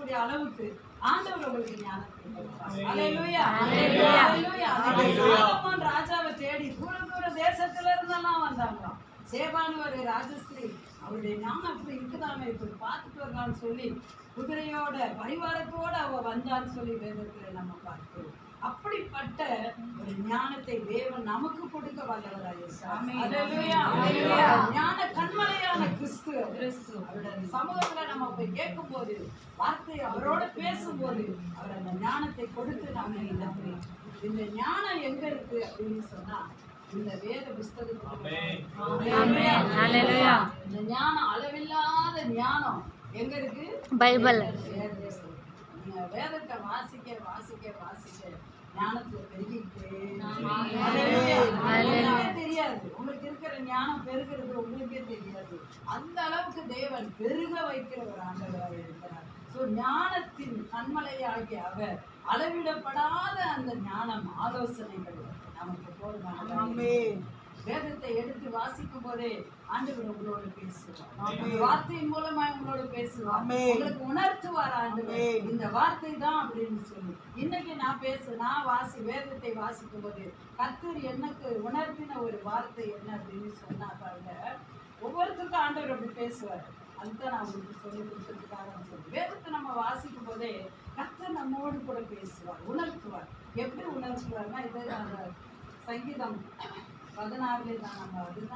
சொல்லக்கூடிய அளவுக்கு ஆண்டவர் உங்களுக்கு ஞானத்தை கொடுப்பார். அல்லேலூயா. சாலமோன் ராஜாவை தேடி தூர தூர தேசத்துல இருந்தெல்லாம் வந்தாங்களாம். சேபான்னு ஒரு ராஜஸ்திரீ, அவருடைய ஞானம் அப்படி இருக்குதாமே, இப்படி பார்த்துட்டு வரலான்னு சொல்லி குதிரையோட பரிவாரத்தோட அவ வந்தான்னு சொல்லி வேதத்துல நம்ம பார்க்கிறோம். அப்படிப்பட்ட ஒரு ஞானத்தை தேவன் நமக்கு கொடுக்க வல்லவராய் ஞான கண்மலையான கிறிஸ்து அவருடைய சமூகத்துல நம்ம போய் கேட்கும் போது, வார்த்தை அவரோட பேசும்போது அவர் அந்த ஞானத்தை கொடுத்து நாம இந்த ஞானம் எங்க இருக்கு அப்படின்னு சொன்னா இந்த வேத புஸ்தகத்துல இந்த ஞானம், அளவில்லாத ஞானம் எங்க இருக்கு? பைபிள். நீங்க வேதத்தை வாசிக்க வாசிக்க வாசிக்க ஞானத்துல பெருகிட்டே தெரியாது. உங்களுக்கு இருக்கிற ஞானம் பெருகிறது உங்களுக்கே தெரியாது. அந்த அளவுக்கு தேவன் பெருக வைக்கிற ஒரு ஆண்டவராக இருக்கிறார். ஞானத்தின் கண்மலையாகிய அவர் அளவிடப்படாத அந்த ஞானம், ஆலோசனைகள் நமக்கு போதுமானது. வேதத்தை எடுத்து வாசிக்கும் போதே ஆண்டவர் உங்களோட பேசுவார். வார்த்தையின் மூலமா உங்களோட பேசுவார். உங்களுக்கு உணர்த்துவார் ஆண்டவர் இந்த வார்த்தை தான் அப்படின்னு சொல்லி. இன்னைக்கு நான் வேதத்தை வாசிக்கும் போது கர்த்தர் எனக்கு உணர்த்தின ஒரு வார்த்தை என்ன அப்படின்னு சொன்னா பாருங்க, ஒவ்வொருத்தருக்கும் ஆண்டவர் அப்படி பேசுவார். அதுதான் நான் உங்களுக்கு சொல்லி கொடுத்ததுக்காக சொல்லி வேதத்தை நம்ம வாசிக்கும் போதே கர்த்தர் நம்மோடு கூட பேசுவார், உணர்த்துவார். எப்படி உணர்த்துவார்னா, இது அந்த சங்கீதம் 16 தான் நம்ம அதுதான்